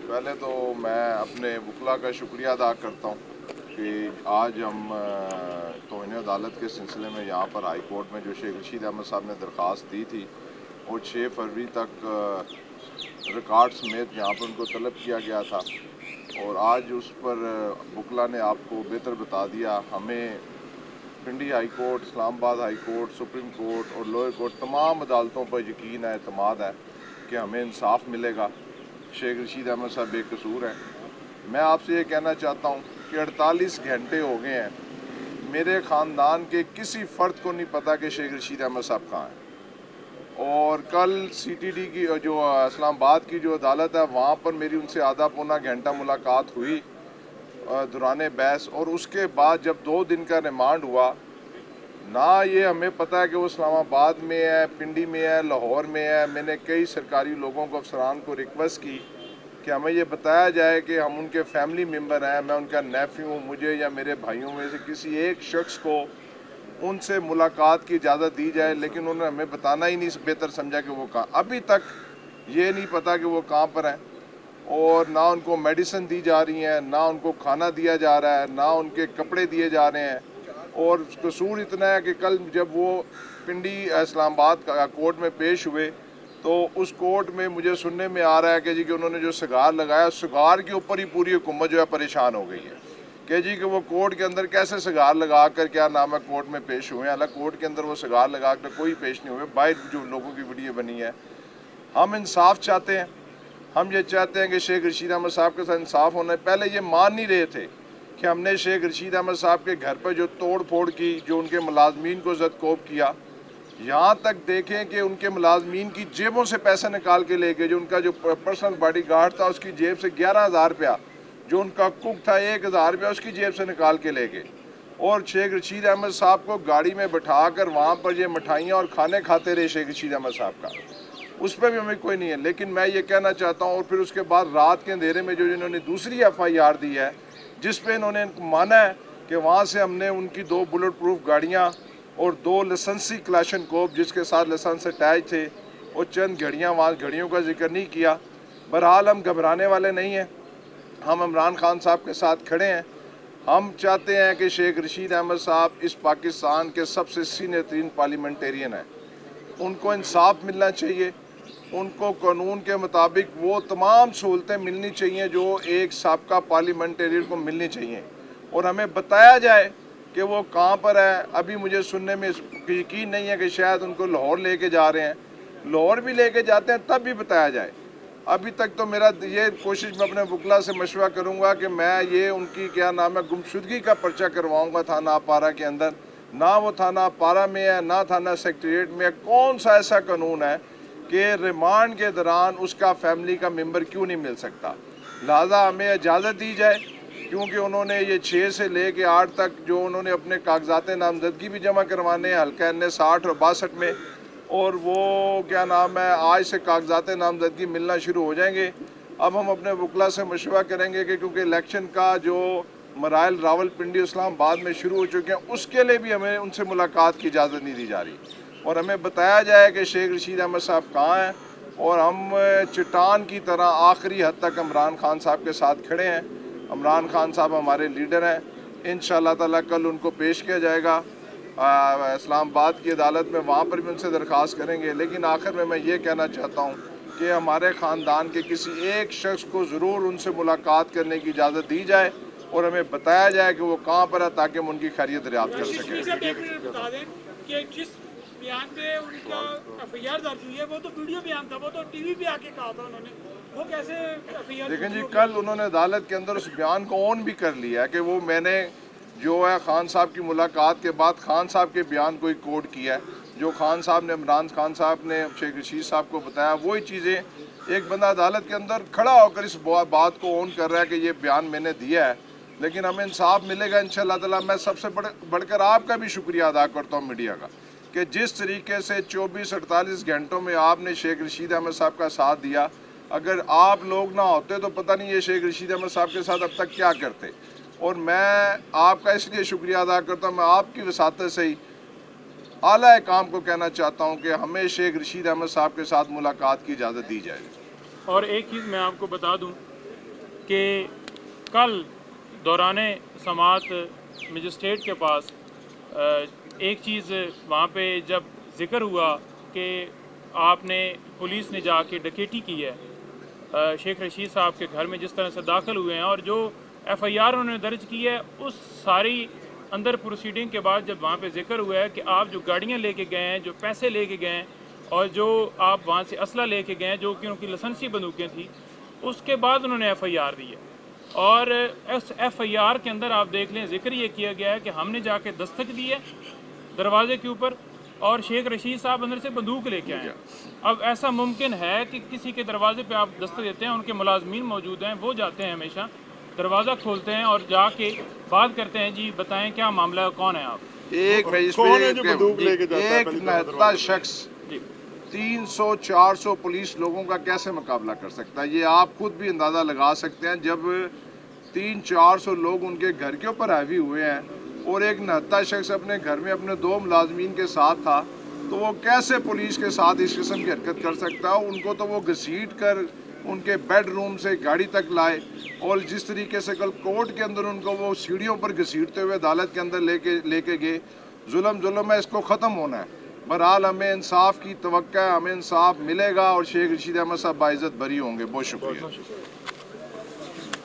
پہلے تو میں اپنے وکلا کا شکریہ ادا کرتا ہوں کہ آج ہم توہین عدالت کے سلسلے میں یہاں پر ہائی کورٹ میں جو شیخ رشید احمد صاحب نے درخواست دی تھی وہ 6 فروری تک ریکارڈ سمیت یہاں پر ان کو طلب کیا گیا تھا، اور آج اس پر وکلا نے آپ کو بہتر بتا دیا۔ ہمیں پنڈی ہائی کورٹ، اسلام آباد ہائی کورٹ، سپریم کورٹ اور لوئر کورٹ تمام عدالتوں پر یقین ہے، اعتماد ہے کہ ہمیں انصاف ملے گا۔ شیخ رشید احمد صاحب بے قصور ہیں۔ میں آپ سے یہ کہنا چاہتا ہوں کہ 48 گھنٹے ہو گئے ہیں، میرے خاندان کے کسی فرد کو نہیں پتا کہ شیخ رشید احمد صاحب کہاں ہیں، اور کل سی ٹی ڈی کی جو اسلام آباد کی جو عدالت ہے وہاں پر میری ان سے آدھا پونا گھنٹہ ملاقات ہوئی دوران بحث، اور اس کے بعد جب 2 دن کا ریمانڈ ہوا، نہ یہ ہمیں پتہ ہے کہ وہ اسلام آباد میں ہے، پنڈی میں ہے، لاہور میں ہے۔ میں نے کئی سرکاری لوگوں کو، افسران کو ریکویسٹ کی کہ ہمیں یہ بتایا جائے کہ ہم ان کے فیملی ممبر ہیں، میں ان کا نیفیو ہوں، مجھے یا میرے بھائیوں میں سے کسی ایک شخص کو ان سے ملاقات کی اجازت دی جائے، لیکن انہوں نے ہمیں بتانا ہی نہیں بہتر سمجھا کہ وہ کہاں، ابھی تک یہ نہیں پتا کہ وہ کہاں پر ہیں، اور نہ ان کو میڈیسن دی جا رہی ہیں، نہ ان کو کھانا دیا جا رہا ہے، نہ ان کے کپڑے دیے جا رہے ہیں۔ اور قصور اتنا ہے کہ کل جب وہ پنڈی اسلام آباد کورٹ میں پیش ہوئے تو اس کورٹ میں مجھے سننے میں آ رہا ہے کہ جی کہ انہوں نے جو سگار لگایا، اس سگار کے اوپر ہی پوری حکومت جو ہے پریشان ہو گئی ہے کہ جی کہ وہ کورٹ کے اندر کیسے سگار لگا کر کیا نام ہے کورٹ میں پیش ہوئے ہیں۔ حالانکہ کورٹ کے اندر وہ سگار لگا کر کوئی پیش نہیں ہوئے، باہر جو لوگوں کی ویڈیو بنی ہے۔ ہم انصاف چاہتے ہیں، ہم یہ چاہتے ہیں کہ شیخ رشید احمد صاحب کے ساتھ انصاف ہونا ہے۔ پہلے یہ مان نہیں رہے تھے کہ ہم نے شیخ رشید احمد صاحب کے گھر پر جو توڑ پھوڑ کی، جو ان کے ملازمین کو زدکوب کیا، یہاں تک دیکھیں کہ ان کے ملازمین کی جیبوں سے پیسے نکال کے لے گئے۔ جو ان کا جو پرسنل باڈی گارڈ تھا اس کی جیب سے 11,000 روپیہ، جو ان کا کک تھا 1,000 روپیہ اس کی جیب سے نکال کے لے گئے، اور شیخ رشید احمد صاحب کو گاڑی میں بٹھا کر وہاں پر یہ مٹھائیاں اور کھانے کھاتے رہے شیخ رشید احمد صاحب کا۔ اس پہ بھی ہمیں کوئی نہیں ہے، لیکن میں یہ کہنا چاہتا ہوں، اور پھر اس کے بعد رات کے اندھیرے میں جو انہوں نے دوسری ایف آئی آر دی ہے جس پہ انہوں نے مانا ہے کہ وہاں سے ہم نے ان کی 2 بلٹ پروف گاڑیاں اور 2 لائسنسی کلاشن کوپ جس کے ساتھ لائسنس اٹیچ تھے، اور چند گھڑیاں، وہاں گھڑیوں کا ذکر نہیں کیا۔ بہرحال ہم گھبرانے والے نہیں ہیں، ہم عمران خان صاحب کے ساتھ کھڑے ہیں۔ ہم چاہتے ہیں کہ شیخ رشید احمد صاحب اس پاکستان کے سب سے سینئر ترین پارلیمنٹیرین ہیں، ان کو انصاف ملنا چاہیے، ان کو قانون کے مطابق وہ تمام سہولتیں ملنی چاہیے جو ایک سابقہ پارلیمنٹیرین کو ملنی چاہیے، اور ہمیں بتایا جائے کہ وہ کہاں پر ہے۔ ابھی مجھے سننے میں یقین نہیں ہے کہ شاید ان کو لاہور لے کے جا رہے ہیں، لاہور بھی لے کے جاتے ہیں تب بھی بتایا جائے۔ ابھی تک تو میرا یہ کوشش، میں اپنے وکلا سے مشورہ کروں گا کہ میں یہ ان کی کیا نام ہے گمشدگی کا پرچہ کرواؤں گا تھانہ اپارہ کے اندر۔ نہ وہ تھانہ اپارہ میں ہے، نہ تھانہ سیکریٹریٹ میں ہے۔ کون سا ایسا قانون ہے کہ ریمانڈ کے دوران اس کا فیملی کا ممبر کیوں نہیں مل سکتا؟ لہٰذا ہمیں اجازت دی جائے، کیونکہ انہوں نے یہ 6 سے لے کے 8 تک جو انہوں نے اپنے کاغذات نامزدگی بھی جمع کروانے ہیں حلقہ N 60 اور 62 میں، اور وہ کیا نام ہے آج سے کاغذات نامزدگی ملنا شروع ہو جائیں گے۔ اب ہم اپنے وکلا سے مشورہ کریں گے کہ کیونکہ الیکشن کا جو مراحل راول پنڈی اسلام آباد میں شروع ہو چکے ہیں، اس کے لیے بھی ہمیں ان سے ملاقات کی اجازت نہیں دی جا رہی، اور ہمیں بتایا جائے کہ شیخ رشید احمد صاحب کہاں ہیں، اور ہم چٹان کی طرح آخری حد تک عمران خان صاحب کے ساتھ کھڑے ہیں۔ عمران خان صاحب ہمارے لیڈر ہیں، انشاءاللہ تعالیٰ کل ان کو پیش کیا جائے گا اسلام آباد کی عدالت میں، وہاں پر بھی ان سے درخواست کریں گے۔ لیکن آخر میں یہ کہنا چاہتا ہوں کہ ہمارے خاندان کے کسی ایک شخص کو ضرور ان سے ملاقات کرنے کی اجازت دی جائے، اور ہمیں بتایا جائے کہ وہ کہاں پر ہے تاکہ ہم ان کی خیریت دریافت کر سکیں۔ بتا دیں کہ جس بیان پہ ان کا ایف آئی آر درج ہوئی ہے وہ تو ویڈیو بیان تھا، وہ تو ٹی وی پہ آ کے کہا تھا انہوں نے، وہ کیسے ایف آئی آر؟ لیکن جی کل انہوں نے عدالت کے اندر اس بیان کو آن بھی کر لیا ہے کہ وہ میں نے جو ہے خان صاحب کی ملاقات کے بعد خان صاحب کے بیان کو ہی کوٹ کیا ہے، جو خان صاحب نے، عمران خان صاحب نے شیخ رشید صاحب کو بتایا، وہی چیزیں ایک بندہ عدالت کے اندر کھڑا ہو کر اس بات کو اون کر رہا ہے کہ یہ بیان میں نے دیا ہے۔ لیکن ہمیں انصاف ملے گا انشاءاللہ تعالیٰ۔ میں سب سے بڑھ کر آپ کا بھی شکریہ ادا کرتا ہوں میڈیا کا، کہ جس طریقے سے 24-48 گھنٹوں میں آپ نے شیخ رشید احمد صاحب کا ساتھ دیا۔ اگر آپ لوگ نہ ہوتے تو پتہ نہیں یہ شیخ رشید احمد صاحب کے ساتھ اب تک کیا کرتے، اور میں آپ کا اس لیے شکریہ ادا کرتا ہوں۔ میں آپ کی وساطت سے ہی اعلیٰ حکام کو کہنا چاہتا ہوں کہ ہمیں شیخ رشید احمد صاحب کے ساتھ ملاقات کی اجازت دی جائے۔ اور ایک چیز میں آپ کو بتا دوں کہ کل دوران سماعت مجسٹریٹ کے پاس ایک چیز وہاں پہ جب ذکر ہوا کہ آپ نے پولیس نے جا کے ڈکیٹی کی ہے شیخ رشید صاحب کے گھر میں، جس طرح سے داخل ہوئے ہیں اور جو ایف آئی آر انہوں نے درج کی ہے، اس ساری اندر پروسیڈنگ کے بعد جب وہاں پہ ذکر ہوا ہے کہ آپ جو گاڑیاں لے کے گئے ہیں، جو پیسے لے کے گئے ہیں اور جو آپ وہاں سے اسلحہ لے کے گئے ہیں جو کہ ان کی لائسنسی بندوقیں تھیں، اس کے بعد انہوں نے ایف آئی آر دی ہے۔ اور اس ایف آئی آر کے اندر آپ دیکھ لیں ذکر یہ کیا گیا ہے کہ ہم نے جا کے دستک دی ہے دروازے کے اوپر اور شیخ رشید صاحب اندر سے بندوق لے کے آئے ہیں۔ اب ایسا ممکن ہے کہ کسی کے دروازے پہ آپ دستک دیتے ہیں، ان کے ملازمین موجود ہیں، وہ جاتے ہیں ہمیشہ دروازہ کھولتے ہیں اور جا کے بات کرتے ہیں، جی بتائیں کیا معاملہ ہے، کون ہے آپ؟ ایک نہتا شخص 300-400 پولیس لوگوں کا کیسے مقابلہ کر سکتا ہے؟ یہ آپ خود بھی اندازہ لگا سکتے ہیں۔ جب 300-400 لوگ ان کے گھر کے اوپر حاوی ہوئے ہیں اور ایک نہتا شخص اپنے گھر میں اپنے 2 ملازمین کے ساتھ تھا، تو وہ کیسے پولیس کے ساتھ اس قسم کی حرکت کر سکتا ہے؟ ان کو تو وہ گھسیٹ کر ان کے بیڈ روم سے گاڑی تک لائے، اور جس طریقے سے کل کورٹ کے اندر ان کو وہ سیڑھیوں پر گھسیٹتے ہوئے عدالت کے اندر لے کے گئے۔ ظلم ہے، اس کو ختم ہونا ہے۔ بہرحال ہمیں انصاف کی توقع ہے، ہمیں انصاف ملے گا اور شیخ رشید احمد صاحب باعزت بری ہوں گے۔ بہت شکریہ۔